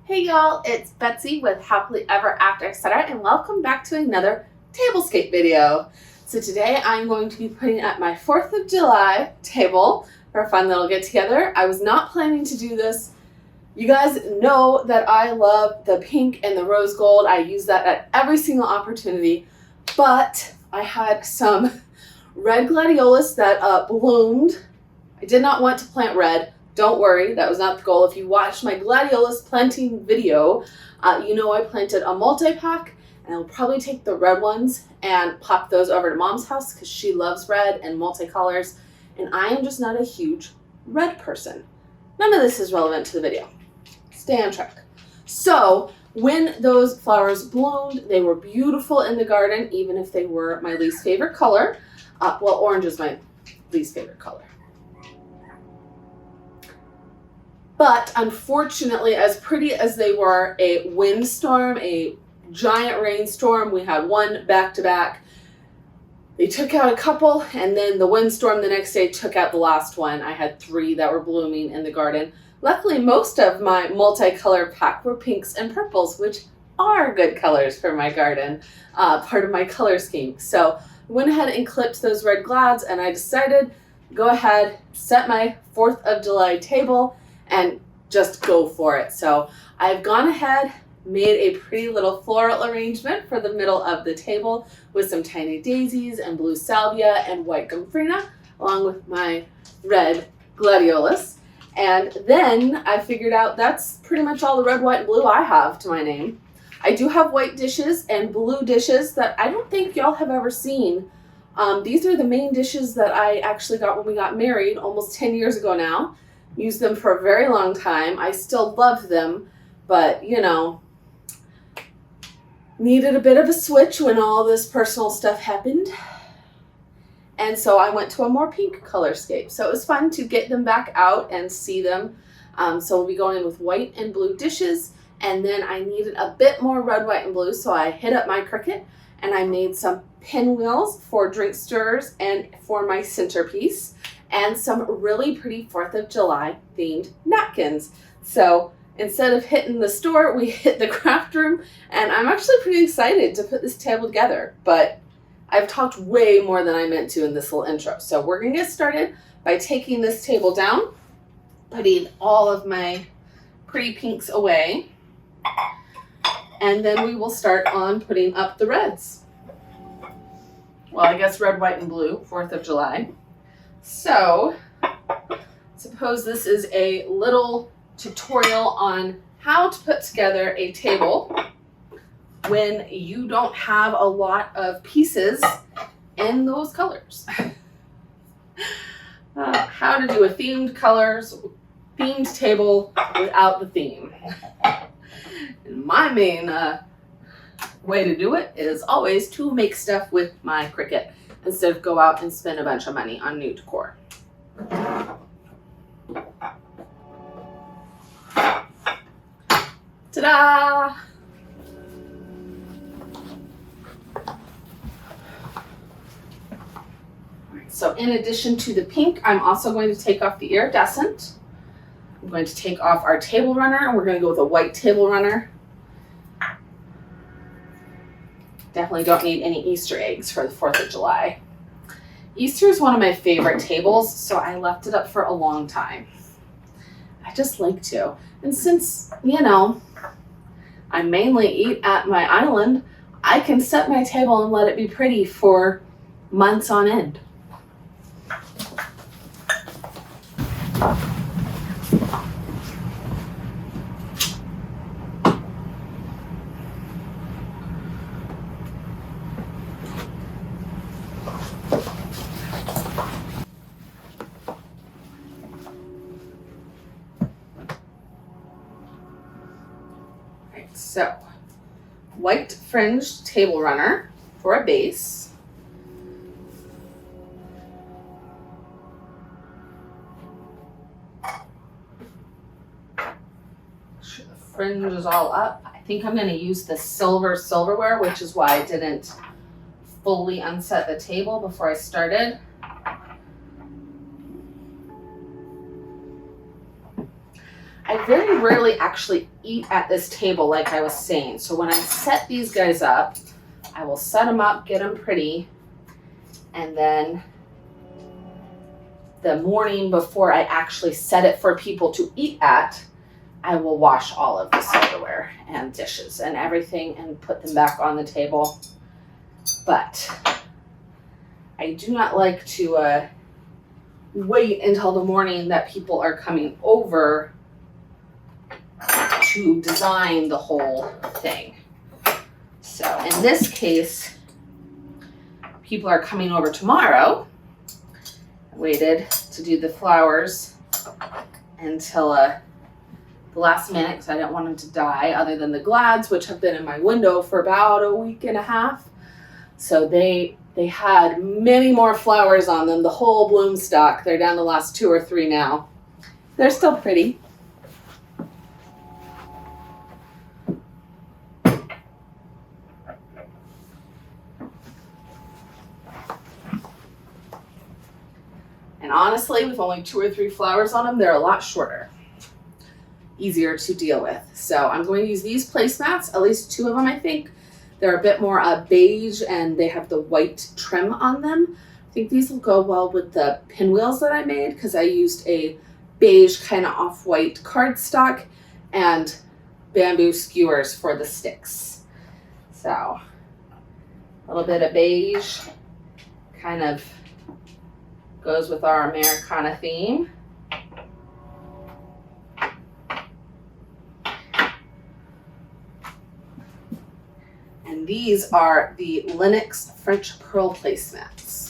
Hey y'all, it's Betsy with Happily Ever After, etc. and welcome back to another Tablescape video. So today I'm going to be putting up my 4th of July table for a fun little get together. I was not planning to do this. You guys know that I love the pink and the rose gold. I use that at every single opportunity, but I had some red gladiolus that bloomed. I did not want to plant red. Don't worry, that was not the goal. If you watched my gladiolus planting video, you know I planted a multi-pack, and I'll probably take the red ones and pop those over to Mom's house because she loves red and multicolors, and I am just not a huge red person. None of this is relevant to the video. Stay on track. So when those flowers bloomed, they were beautiful in the garden, even if they were my least favorite color. Well, orange is my least favorite color. But unfortunately, as pretty as they were, a windstorm, a giant rainstorm, we had one back-to-back. They took out a couple, and then the windstorm the next day took out the last one. I had 3 that were blooming in the garden. Luckily, most of my multicolor pack were pinks and purples, which are good colors for my garden, part of my color scheme. So I went ahead and clipped those red glads, and I decided to go ahead, set my 4th of July table, and just go for it. So I've gone ahead, made a pretty little floral arrangement for the middle of the table with some tiny daisies and blue salvia and white gomphrena, along with my red gladiolus. And then I figured out that's pretty much all the red, white, and blue I have to my name. I do have white dishes and blue dishes that I don't think y'all have ever seen. These are the main dishes that I actually got when we got married almost 10 years ago now. Used them for a very long time. I still love them, but you know, needed a bit of a switch when all this personal stuff happened. And so I went to a more pink color scape. So it was fun to get them back out and see them. So we'll be going in with white and blue dishes. And then I needed a bit more red, white, and blue. So I hit up my Cricut and I made some pinwheels for drink stirrers and for my centerpiece, and some really pretty 4th of July themed napkins. So instead of hitting the store, we hit the craft room, and I'm actually pretty excited to put this table together, but I've talked way more than I meant to in this little intro. So we're gonna get started by taking this table down, putting all of my pretty pinks away, and then we will start on putting up the reds. Well, I guess red, white, and blue, 4th of July. So, suppose this is a little tutorial on how to put together a table when you don't have a lot of pieces in those colors. How to do a themed table without the theme. And my main way to do it is always to make stuff with my Cricut instead of go out and spend a bunch of money on new decor. Ta-da! So in addition to the pink, I'm also going to take off the iridescent. I'm going to take off our table runner, and we're going to go with a white table runner. Definitely don't need any Easter eggs for the 4th of July. Easter is one of my favorite tables, so I left it up for a long time. I just like to. And since, you know, I mainly eat at my island, I can set my table and let it be pretty for months on end. So, white fringed table runner for a base. Make sure the fringe is all up. I think I'm going to use the silverware, which is why I didn't fully unset the table before I started. I very rarely actually eat at this table like I was saying. So when I set these guys up, I will set them up, get them pretty, and then the morning before I actually set it for people to eat at, I will wash all of the silverware and dishes and everything and put them back on the table. But I do not like to wait until the morning that people are coming over to design the whole thing. So in this case, people are coming over tomorrow. I waited to do the flowers until the last minute because I didn't want them to die, other than the glads, which have been in my window for about a week and a half. So they had many more flowers on them, the whole bloom stock. They're down to the last 2 or 3 now. They're still pretty. And honestly, with only 2 or 3 flowers on them, they're a lot shorter. Easier to deal with. So I'm going to use these placemats, at least 2 of them, I think. They're a bit more beige and they have the white trim on them. I think these will go well with the pinwheels that I made because I used a beige kind of off-white cardstock and bamboo skewers for the sticks. So a little bit of beige kind of goes with our Americana theme. And these are the Lenox French Pearl placemats.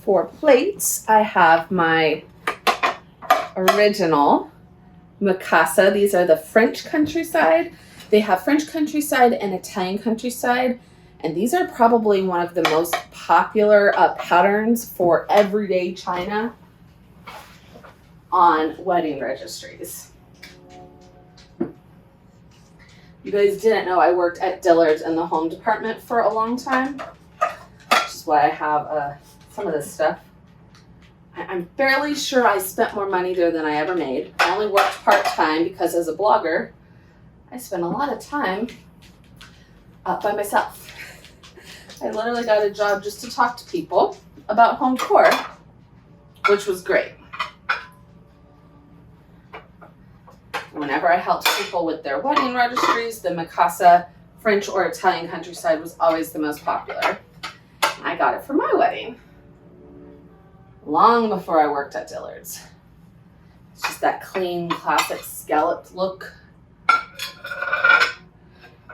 For plates, I have my original Mikasa. These are the French countryside. They have French countryside and Italian countryside, and these are probably one of the most popular patterns for everyday china on wedding registries. You guys didn't know I worked at Dillard's in the home department for a long time, which is why I have some of this stuff. I'm fairly sure I spent more money there than I ever made. I only worked part-time because as a blogger, I spent a lot of time by myself. I literally got a job just to talk to people about home decor, which was great. Whenever I helped people with their wedding registries, the Mikasa French or Italian countryside was always the most popular. And I got it for my wedding long before I worked at Dillard's. It's just that clean, classic scalloped look.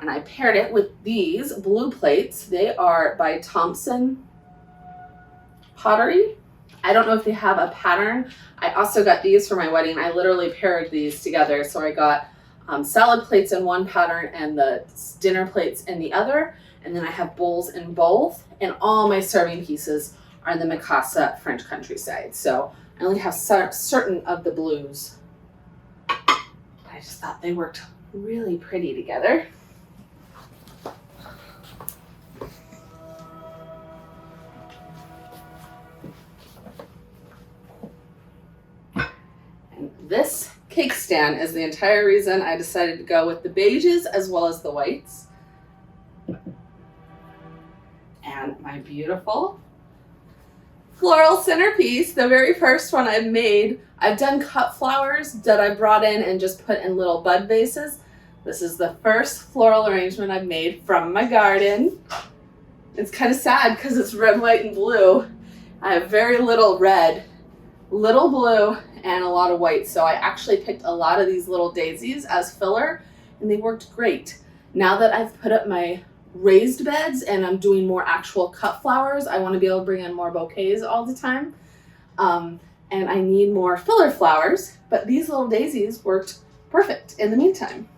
And I paired it with these blue plates. They are by Thompson Pottery. I don't know if they have a pattern. I also got these for my wedding. I literally paired these together. So I got salad plates in one pattern and the dinner plates in the other. And then I have bowls in both. And all my serving pieces are in the Mikasa French countryside. So I only have certain of the blues. I just thought they worked really pretty together. And this cake stand is the entire reason I decided to go with the beiges as well as the whites. And my beautiful floral centerpiece, the very first one I've made. I've done cut flowers that I brought in and just put in little bud vases. This is the first floral arrangement I've made from my garden. It's kind of sad because it's red, white, and blue. I have very little red, little blue, and a lot of white. So I actually picked a lot of these little daisies as filler, and they worked great. Now that I've put up my raised beds and I'm doing more actual cut flowers, I want to be able to bring in more bouquets all the time. and I need more filler flowers, but these little daisies worked perfect in the meantime.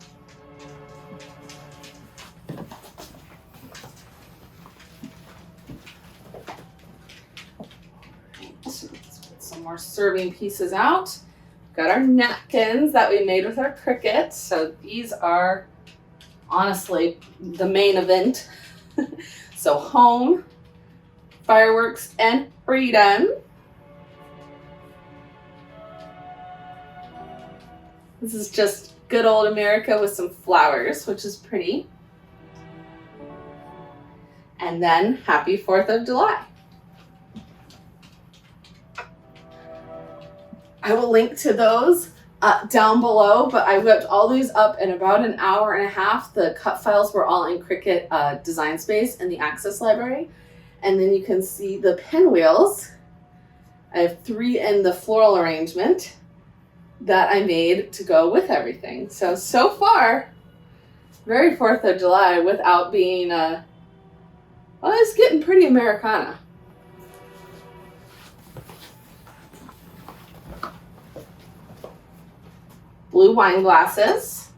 Let's put some more serving pieces out. Got our napkins that we made with our Cricut. So these are honestly the main event. So home, fireworks, and freedom. This is just good old America with some flowers, which is pretty. And then happy 4th of July. I will link to those down below, but I whipped all these up in about an hour and a half. The cut files were all in Cricut Design Space in the Access Library. And then you can see the pinwheels. I have 3 in the floral arrangement that I made to go with everything. So far, very 4th of July without being, well, it's getting pretty Americana. Blue wine glasses.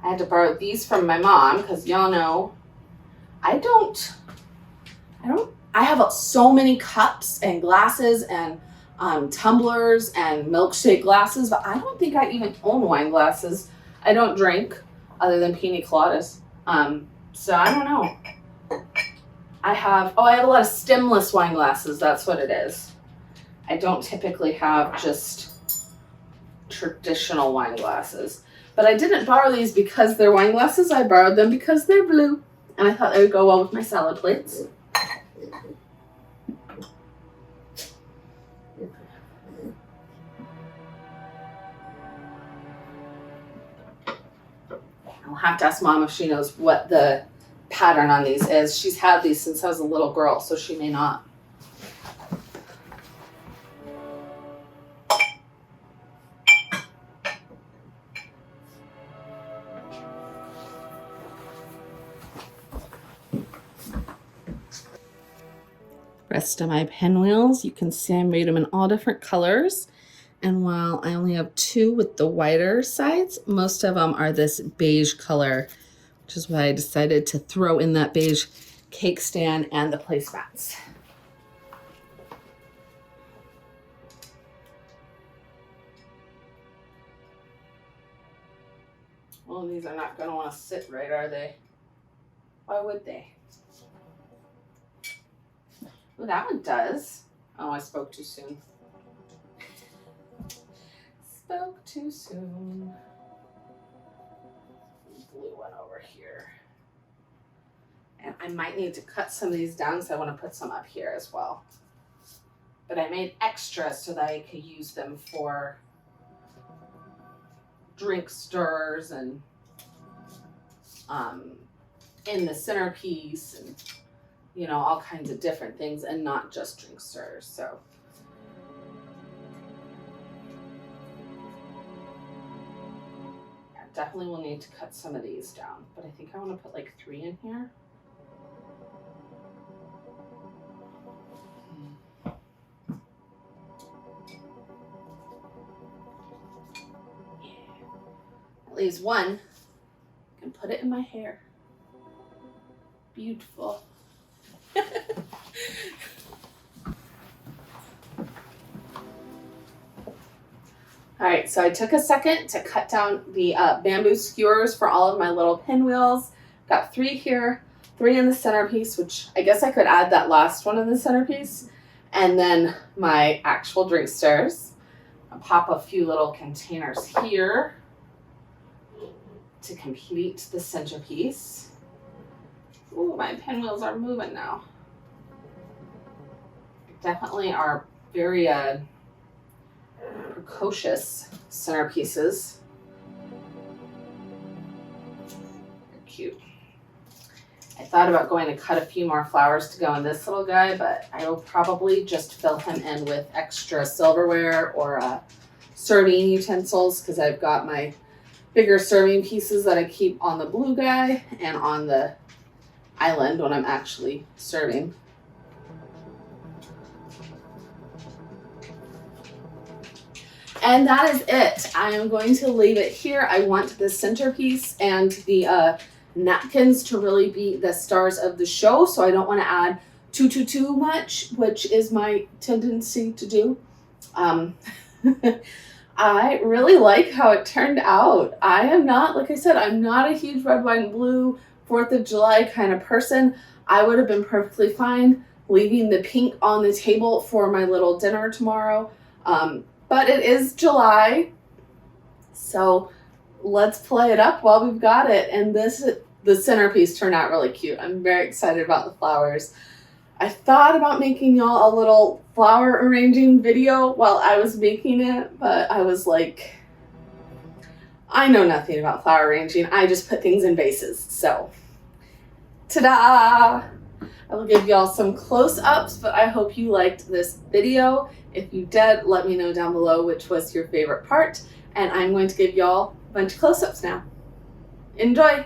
I had to borrow these from my mom because y'all know I have so many cups and glasses and tumblers and milkshake glasses, but I don't think I even own wine glasses. I don't drink other than pina coladas. So I don't know. I have a lot of stemless wine glasses. That's what it is. I don't typically have just traditional wine glasses, but I didn't borrow these because they're wine glasses. I borrowed them because they're blue, and I thought they would go well with my salad plates. I'll have to ask Mom if she knows what the pattern on these is. She's had these since I was a little girl, so she may not. Rest of my pinwheels, you can see I made them in all different colors. And while I only have 2 with the whiter sides, most of them are this beige color, which is why I decided to throw in that beige cake stand and the placemats. Well, these are not going to want to sit right, are they? Why would they? Well, that one does. Oh, I spoke too soon. Spoke too soon. Blue one over here. And I might need to cut some of these down because I want to put some up here as well. But I made extras so that I could use them for drink stirs and in the centerpiece and you know, all kinds of different things and not just drink stirs. So yeah, definitely will need to cut some of these down, but I think I want to put like 3 in here. Yeah. At least one. I can put it in my hair. Beautiful. All right, so I took a second to cut down the bamboo skewers for all of my little pinwheels. Got 3 here, 3 in the centerpiece, which I guess I could add that last one in the centerpiece, and then my actual drink stirs. I'll pop a few little containers here to complete the centerpiece. Ooh, my pinwheels are moving now. Definitely are very precocious centerpieces. They're cute. I thought about going to cut a few more flowers to go in this little guy, but I will probably just fill him in with extra silverware or serving utensils because I've got my bigger serving pieces that I keep on the blue guy and on the island when I'm actually serving. And that is it. I am going to leave it here. I want the centerpiece and the napkins to really be the stars of the show, so I don't want to add too much, which is my tendency to do. I really like how it turned out. I am not, like I said, I'm not a huge red, white, and blue 4th of July kind of person. I would have been perfectly fine leaving the pink on the table for my little dinner tomorrow. But it is July, so let's play it up while we've got it. And the centerpiece turned out really cute. I'm very excited about the flowers. I thought about making y'all a little flower arranging video while I was making it, but I was like, I know nothing about flower arranging. I just put things in vases. So, ta-da! I will give y'all some close-ups, but I hope you liked this video. If you did, let me know down below which was your favorite part, and I'm going to give y'all a bunch of close-ups now. Enjoy!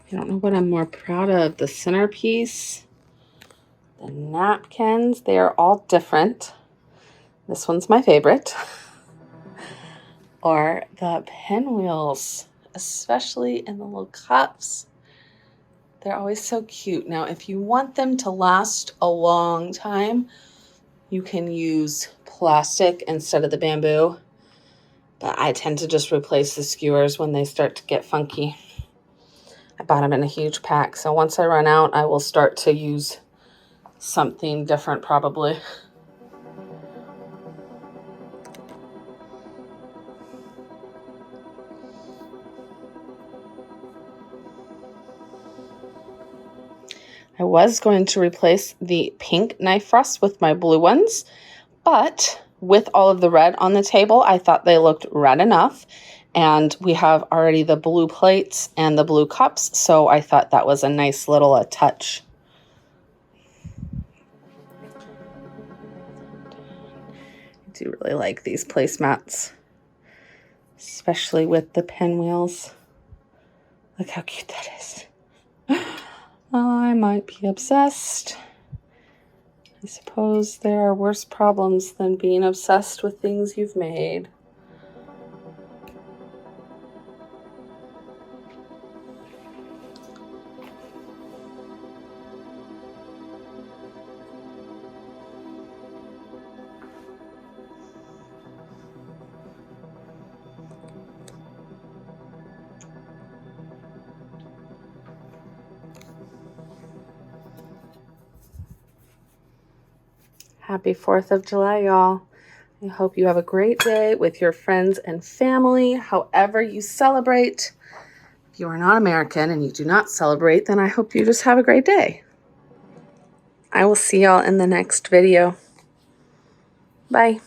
I don't know what I'm more proud of, the centerpiece, the napkins. They are all different. This one's my favorite. Or the pinwheels, especially in the little cups. They're always so cute. Now, if you want them to last a long time, you can use plastic instead of the bamboo. But I tend to just replace the skewers when they start to get funky. I bought them in a huge pack, so once I run out, I will start to use something different probably. I was going to replace the pink knife frost with my blue ones, but with all of the red on the table, I thought they looked red enough. And we have already the blue plates and the blue cups, so I thought that was a nice little touch. I do really like these placemats, especially with the pinwheels. Look how cute that is. I might be obsessed. I suppose there are worse problems than being obsessed with things you've made. Happy 4th of July, y'all. I hope you have a great day with your friends and family, however you celebrate. If you are not American and you do not celebrate, then I hope you just have a great day. I will see y'all in the next video. Bye.